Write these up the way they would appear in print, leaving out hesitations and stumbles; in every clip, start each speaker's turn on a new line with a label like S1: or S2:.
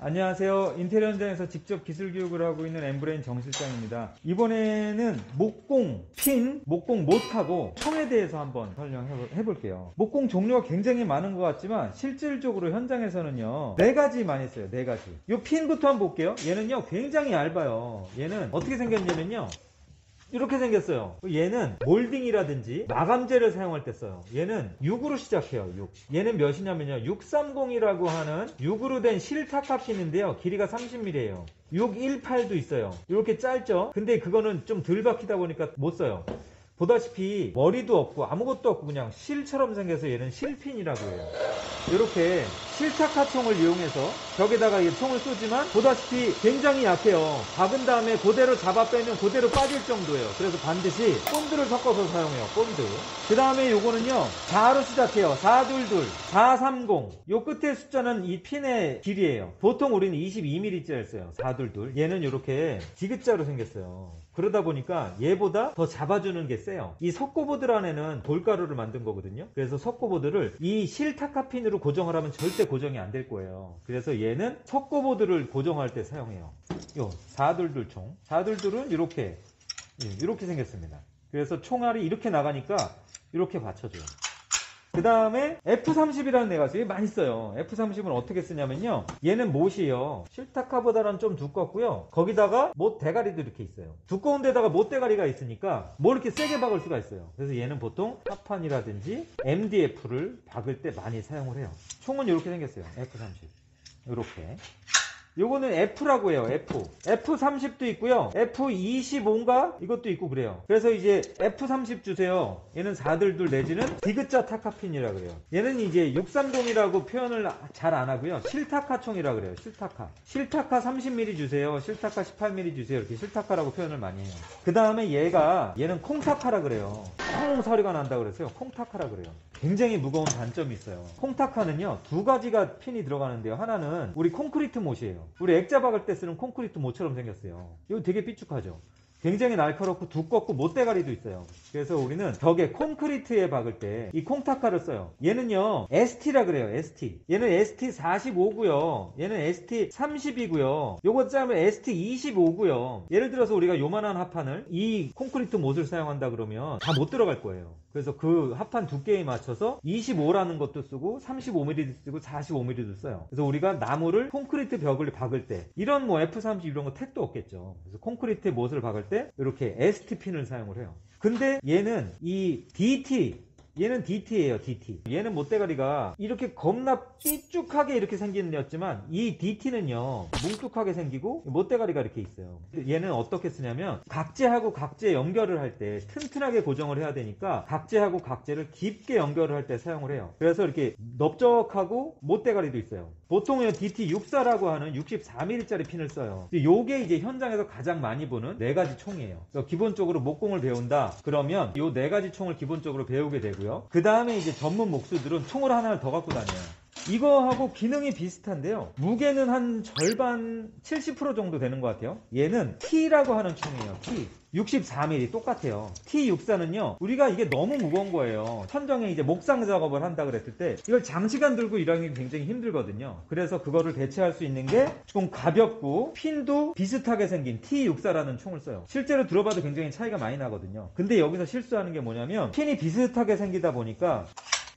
S1: 안녕하세요. 인테리어 현장에서 직접 기술 교육을 하고 있는 엠브레인 정 실장입니다. 이번에는 목공, 핀, 목공 못하고 총에 대해서 한번 설명해 볼게요. 목공 종류가 굉장히 많은 것 같지만 실질적으로 현장에서는요 4가지 많이 써요. 4가지. 이 핀부터 한번 볼게요. 얘는요 굉장히 얇아요. 얘는 어떻게 생겼냐면요 이렇게 생겼어요. 얘는 몰딩이라든지 마감재를 사용할 때 써요. 얘는 6으로 시작해요. 6. 얘는 몇이냐면요 630이라고 하는 6으로 된 실타카핀인데요 길이가 30mm예요 618도 있어요. 이렇게 짧죠. 근데 그거는 좀 덜 박히다 보니까 못 써요. 보다시피 머리도 없고 아무것도 없고 그냥 실처럼 생겨서 얘는 실핀이라고 해요. 이렇게 실타카 총을 이용해서 벽에다가 이 총을 쏘지만 보다시피 굉장히 약해요. 박은 다음에 그대로 잡아 빼면 그대로 빠질 정도예요. 그래서 반드시 본드를 섞어서 사용해요. 본드. 그 다음에 요거는요 4로 시작해요. 422, 430. 요 끝에 숫자는 이 핀의 길이에요. 보통 우리는 22mm짜리 써요. 422. 얘는 이렇게 디귿자로 생겼어요. 그러다 보니까 얘보다 더 잡아주는 게 세요. 이 석고보드 안에는 돌가루를 만든 거거든요. 그래서 석고보드를 이 실타카핀으로 고정을 하면 절대 고정이 안 될 거예요. 그래서 얘는 석고보드를 고정할 때 사용해요. 요 422 총. 422은 이렇게 생겼습니다. 그래서 총알이 이렇게 나가니까 이렇게 받쳐줘요. 그 다음에 F30이라는 애가 있어요. 많이 써요. F30은 어떻게 쓰냐면요 얘는 못이에요. 실타카보다는 좀 두껍고요 거기다가 못 대가리도 이렇게 있어요. 두꺼운 데다가 못 대가리가 있으니까 뭐 이렇게 세게 박을 수가 있어요. 그래서 얘는 보통 합판이라든지 MDF를 박을 때 많이 사용을 해요. 총은 이렇게 생겼어요. F30 이렇게. 요거는 F라고 해요. F. F30도 있고요. F25인가? 이것도 있고 그래요. 그래서 이제 F30 주세요. 얘는 422 내지는 디귿자 타카핀이라 그래요. 얘는 이제 630이라고 표현을 잘 안 하고요. 실타카 총이라 그래요. 실타카 30mm 주세요. 실타카 18mm 주세요. 이렇게 실타카라고 표현을 많이 해요. 그 다음에 얘는 콩타카라 그래요. 콩 소리가 난다 그래서요. 콩타카라 그래요. 굉장히 무거운 단점이 있어요. 콩타카는요 2가지가 핀이 들어가는데요. 하나는 우리 콘크리트 못이에요. 우리 액자 박을 때 쓰는 콘크리트 못처럼 생겼어요. 이거 되게 삐죽하죠. 굉장히 날카롭고 두껍고 못대가리도 있어요. 그래서 우리는 벽에 콘크리트에 박을 때 이 콩타카를 써요. 얘는요 ST라 그래요. ST. 얘는 ST45고요 얘는 ST30이고요 요거 짜면 ST25고요 예를 들어서 우리가 요만한 합판을 이 콘크리트 못을 사용한다 그러면 다 못 들어갈 거예요. 그래서 그 합판 두께에 맞춰서 25라는 것도 쓰고 35mm도 쓰고 45mm도 써요. 그래서 우리가 나무를 콘크리트 벽을 박을 때 이런 뭐 F30 이런 거 택도 없겠죠. 그래서 콘크리트 못을 박을 때 이렇게 ST핀을 사용을 해요. 근데 얘는 이 얘는 DT예요. DT. 얘는 못대가리가 이렇게 겁나 삐쭉하게 이렇게 생기는 애였지만 이 DT는요 뭉툭하게 생기고 못대가리가 이렇게 있어요. 얘는 어떻게 쓰냐면 각재하고 각재 연결을 할 때 튼튼하게 고정을 해야 되니까 각재하고 각재를 깊게 연결을 할 때 사용을 해요. 그래서 이렇게 넓적하고 못대가리도 있어요. 보통 DT64라고 하는 64mm짜리 핀을 써요. 요게 이제 현장에서 가장 많이 보는 4가지 총이에요. 그래서 기본적으로 목공을 배운다 그러면 요 4가지 총을 기본적으로 배우게 되고요. 그 다음에 이제 전문 목수들은 총을 하나를 더 갖고 다녀요. 이거하고 기능이 비슷한데요. 무게는 한 절반 70% 정도 되는 것 같아요. 얘는 T라고 하는 총이에요. T. 64mm 똑같아요. T64는요 우리가 이게 너무 무거운 거예요. 천정에 이제 목상 작업을 한다 그랬을 때 이걸 장시간 들고 일하는 게 굉장히 힘들거든요. 그래서 그거를 대체할 수 있는 게 좀 가볍고 핀도 비슷하게 생긴 T64라는 총을 써요. 실제로 들어봐도 굉장히 차이가 많이 나거든요. 근데 여기서 실수하는 게 뭐냐면 핀이 비슷하게 생기다 보니까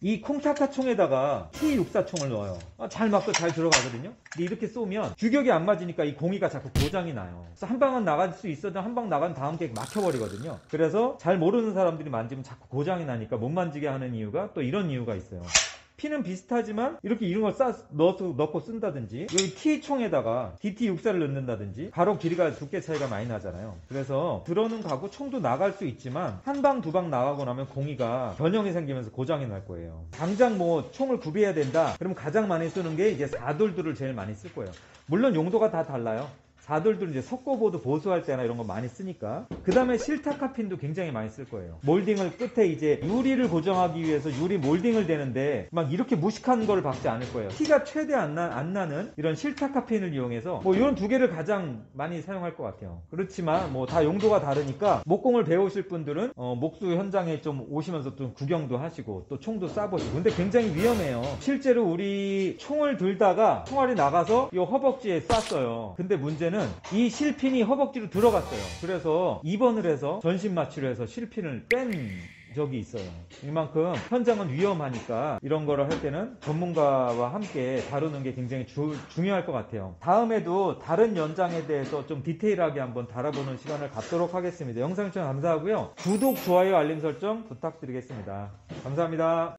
S1: 이 콩타카 총에다가 T64 총을 넣어요. 잘 맞고 잘 들어가거든요. 근데 이렇게 쏘면 규격이 안 맞으니까 이 공이가 자꾸 고장이 나요. 그래서 한 방은 나갈 수 있어도 한 방 나간 다음 게 막혀버리거든요. 그래서 잘 모르는 사람들이 만지면 자꾸 고장이 나니까 못 만지게 하는 이유가 또 이런 이유가 있어요. 핀은 비슷하지만 이렇게 이런 걸 넣고 쓴다든지 여기 T총에다가 DT64를 넣는다든지 바로 길이가 두께 차이가 많이 나잖아요. 그래서 들어는 가고 총도 나갈 수 있지만 한 방 두 방 나가고 나면 공이가 변형이 생기면서 고장이 날 거예요. 당장 뭐 총을 구비해야 된다 그러면 가장 많이 쓰는 게 이제 422를 제일 많이 쓸 거예요. 물론 용도가 다 달라요. 사돌들 이제 석고보드 보수할 때나 이런 거 많이 쓰니까. 그 다음에 실타카핀도 굉장히 많이 쓸 거예요. 몰딩을 끝에 이제 유리를 고정하기 위해서 유리 몰딩을 대는데 막 이렇게 무식한 거를 박지 않을 거예요. 티가 최대 안 나는 이런 실타카핀을 이용해서 뭐 이런 두 개를 가장 많이 사용할 것 같아요. 그렇지만 뭐 다 용도가 다르니까 목공을 배우실 분들은 목수 현장에 좀 오시면서 좀 구경도 하시고 또 총도 쏴보시고. 근데 굉장히 위험해요. 실제로 우리 총을 들다가 총알이 나가서 이 허벅지에 쐈어요. 근데 문제는 이 실핀이 허벅지로 들어갔어요. 그래서 입원을 해서 전신 마취를 해서 실핀을 뺀 적이 있어요. 이만큼 현장은 위험하니까 이런 거를 할 때는 전문가와 함께 다루는 게 굉장히 중요할 것 같아요. 다음에도 다른 연장에 대해서 좀 디테일하게 한번 다뤄보는 시간을 갖도록 하겠습니다. 영상 시청 감사하고요. 구독, 좋아요, 알림 설정 부탁드리겠습니다. 감사합니다.